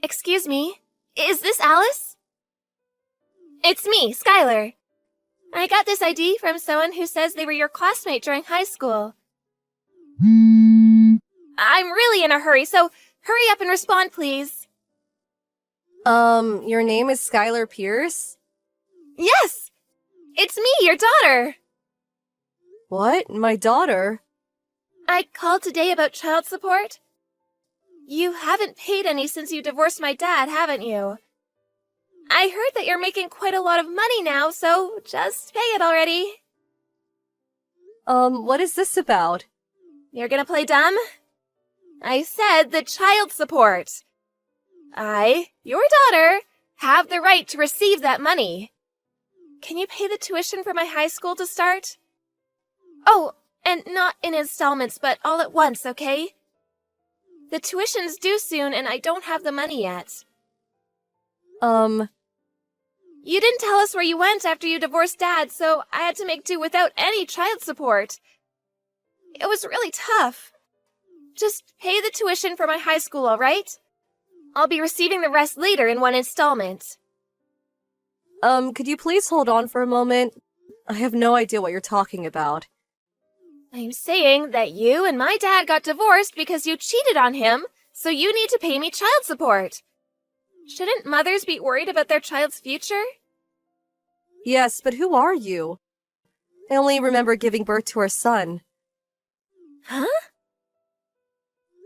Excuse me, is this Alice? It's me, Skylar. I got this ID from someone who says they were your classmate during high school. I'm really in a hurry, so hurry up and respond, please. Your name is Skylar Pierce? Yes! It's me, your daughter! What? My daughter? I called today about child support. You haven't paid any since you divorced my dad, haven't you? I heard that you're making quite a lot of money now, so just pay it already. What is this about? You're gonna play dumb? I said the child support. I, your daughter, have the right to receive that money. Can you pay the tuition for my high school to start? Oh, and not in installments, but all at once, okay? The tuition's due soon, and I don't have the money yet. You didn't tell us where you went after you divorced Dad, so I had to make do without any child support. It was really tough. Just pay the tuition for my high school, all right? I'll be receiving the rest later in one installment. Could you please hold on for a moment? I have no idea what you're talking about. I'm saying that you and my dad got divorced because you cheated on him, so you need to pay me child support. Shouldn't mothers be worried about their child's future? Yes, but who are you? I only remember giving birth to our son. Huh?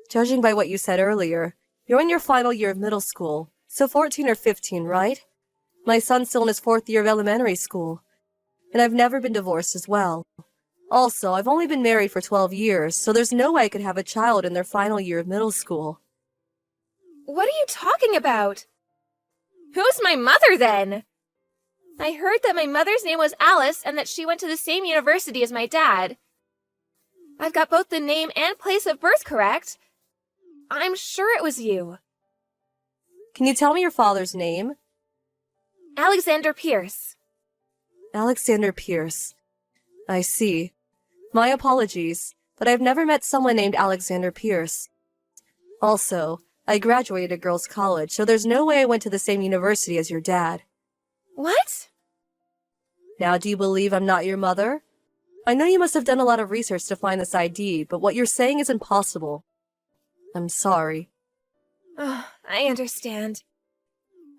Judging by what you said earlier, you're in your final year of middle school, so 14 or 15, right? My son's still in his 4th year of elementary school. And I've never been divorced as well. Also, I've only been married for 12 years, so there's no way I could have a child in their final year of middle school. What are you talking about? Who's my mother, then? I heard that my mother's name was Alice and that she went to the same university as my dad. I've got both the name and place of birth correct. I'm sure it was you. Can you tell me your father's name? Alexander Pierce. Alexander Pierce. I see. My apologies, but I've never met someone named Alexander Pierce. Also, I graduated girls' college, so there's no way I went to the same university as your dad. What? Now, do you believe I'm not your mother? I know you must have done a lot of research to find this ID, but what you're saying is impossible. I'm sorry. Oh, I understand.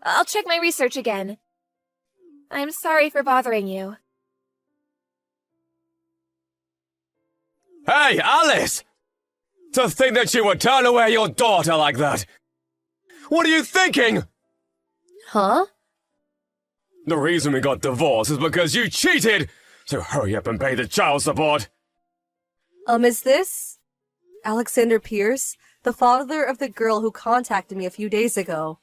I'll check my research again. I'm sorry for bothering you. Hey, Alice! To think that you would turn away your daughter like that! What are you thinking? Huh? The reason we got divorced is because you cheated! So hurry up and pay the child support! Is this Alexander Pierce, the father of the girl who contacted me a few days ago?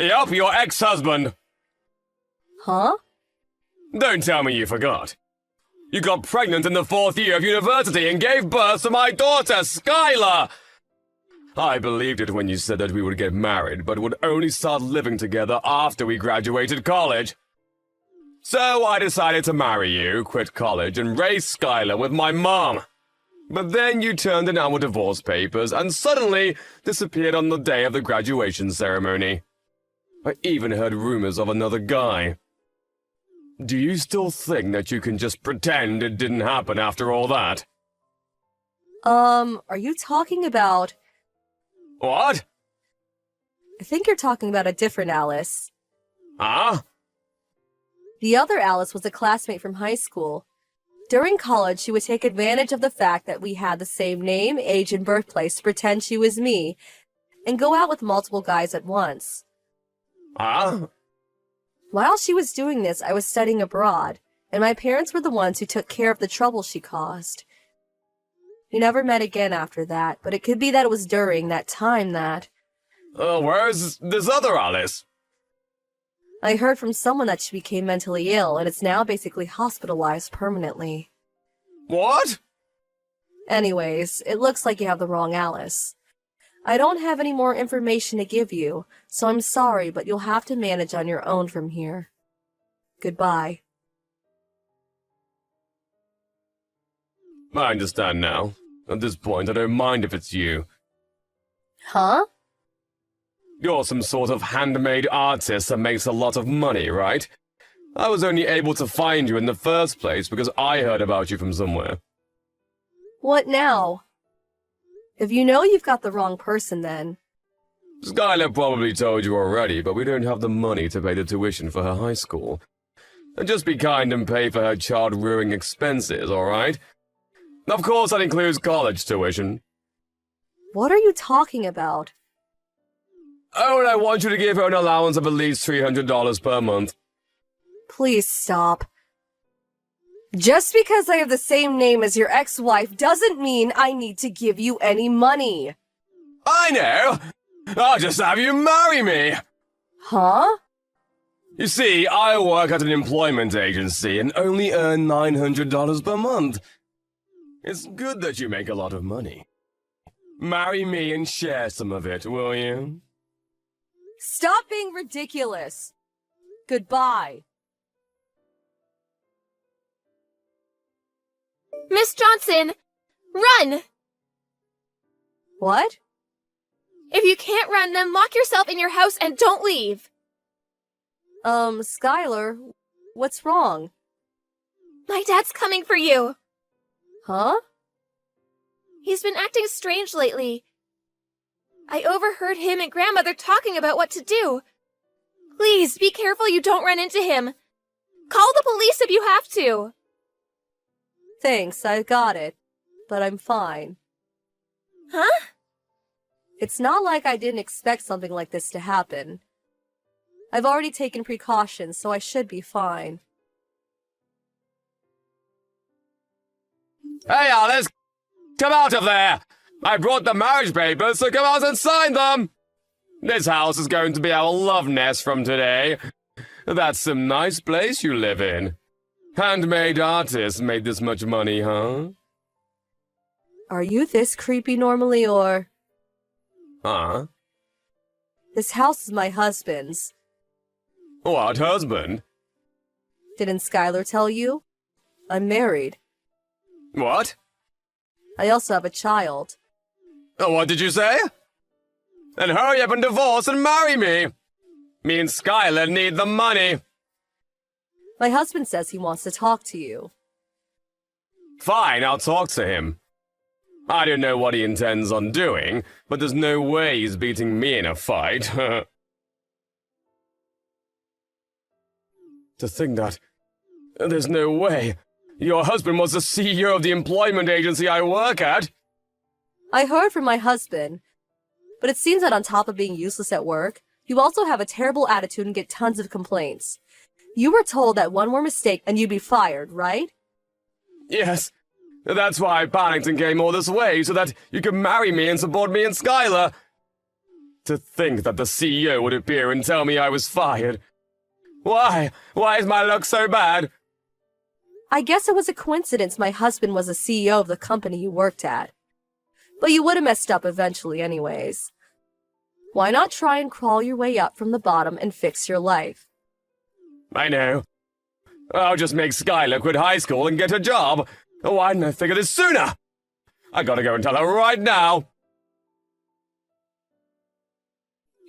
Yup, your ex-husband! Huh? Don't tell me you forgot. You got pregnant in the 4th year of university and gave birth to my daughter, Skylar! I believed it when you said that we would get married, but would only start living together after we graduated college. So I decided to marry you, quit college, and raise Skylar with my mom. But then you turned in our divorce papers and suddenly disappeared on the day of the graduation ceremony. I even heard rumors of another guy. Do you still think that you can just pretend it didn't happen after all that? Are you talking about... What? I think you're talking about a different Alice. Huh? The other Alice was a classmate from high school. During college, she would take advantage of the fact that we had the same name, age, and birthplace to pretend she was me, and go out with multiple guys at once. Huh? While she was doing this, I was studying abroad, and my parents were the ones who took care of the trouble she caused. We never met again after that, but it could be that it was during that time that... Where's this other Alice? I heard from someone that she became mentally ill, and is now basically hospitalized permanently. What? Anyways, it looks like you have the wrong Alice. I don't have any more information to give you, so I'm sorry, but you'll have to manage on your own from here. Goodbye. I understand now. At this point, I don't mind if it's you. Huh? You're some sort of handmade artist that makes a lot of money, right? I was only able to find you in the first place because I heard about you from somewhere. What now? If you know, you've got the wrong person then. Skylar probably told you already, but we don't have the money to pay the tuition for her high school. And just be kind and pay for her child-rearing expenses, alright? Of course that includes college tuition. What are you talking about? Oh, and I want you to give her an allowance of at least $300 per month. Please stop. Just because I have the same name as your ex-wife doesn't mean I need to give you any money. I know! I'll just have you marry me! Huh? You see, I work at an employment agency and only earn $900 per month. It's good that you make a lot of money. Marry me and share some of it, will you? Stop being ridiculous. Goodbye. Miss Johnson, run! What? If you can't run, then lock yourself in your house and don't leave. Skylar, what's wrong? My dad's coming for you. Huh? He's been acting strange lately. I overheard him and Grandmother talking about what to do. Please, be careful you don't run into him. Call the police if you have to. Thanks, I got it. But I'm fine. Huh? It's not like I didn't expect something like this to happen. I've already taken precautions, so I should be fine. Hey, Alice! Come out of there! I brought the marriage papers, so come out and sign them! This house is going to be our love nest from today. That's some nice place you live in. Handmade artists made this much money, huh? Are you this creepy normally, or...? Huh? This house is my husband's. What husband? Didn't Skylar tell you? I'm married. What? I also have a child. What did you say? Then hurry up and divorce and marry me! Me and Skylar need the money! My husband says he wants to talk to you. Fine, I'll talk to him. I don't know what he intends on doing, but there's no way he's beating me in a fight. To think that... There's no way. Your husband was the CEO of the employment agency I work at. I heard from my husband, but it seems that on top of being useless at work, you also have a terrible attitude and get tons of complaints. You were told that one more mistake and you'd be fired, right? Yes. That's why I panicked and came all this way, so that you could marry me and support me and Skylar. To think that the CEO would appear and tell me I was fired. Why? Why is my luck so bad? I guess it was a coincidence my husband was the CEO of the company you worked at. But you would have messed up eventually anyways. Why not try and crawl your way up from the bottom and fix your life? I know. I'll just make Skylar quit high school and get a job. Why didn't I think of this sooner? I gotta go and tell her right now.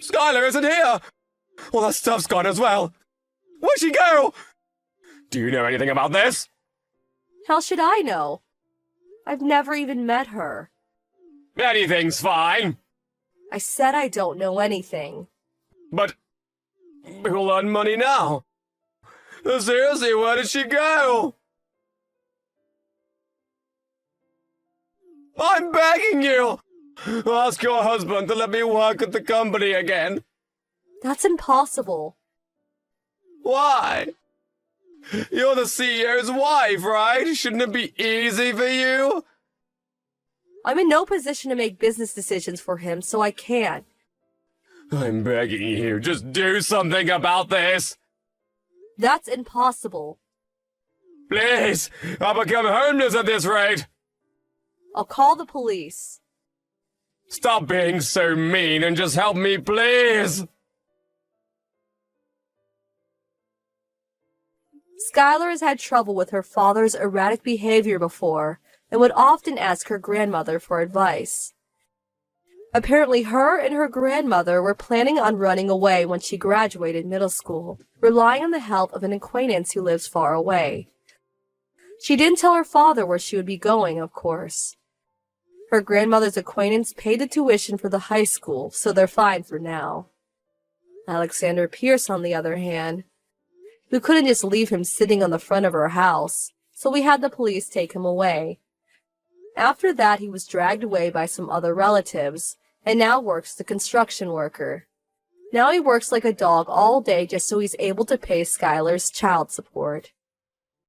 Skylar isn't here! All that stuff's gone as well. Where'd she go? Do you know anything about this? How should I know? I've never even met her. Anything's fine. I said I don't know anything. But who'll earn money now? Seriously, where did she go? I'm begging you! Ask your husband to let me work at the company again. That's impossible. Why? You're the CEO's wife, right? Shouldn't it be easy for you? I'm in no position to make business decisions for him, so I can't. I'm begging you, just do something about this. That's impossible. Please, I'll become homeless at this rate. I'll call the police. Stop being so mean and just help me, please. Skylar has had trouble with her father's erratic behavior before and would often ask her grandmother for advice. Apparently her and her grandmother were planning on running away when she graduated middle school, relying on the help of an acquaintance who lives far away. She didn't tell her father where she would be going, of course. Her grandmother's acquaintance paid the tuition for the high school, so they're fine for now. Alexander Pierce, on the other hand, we couldn't just leave him sitting on the front of our house, so we had the police take him away. After that, he was dragged away by some other relatives, and now works as a construction worker. Now he works like a dog all day just so he's able to pay Skylar's child support.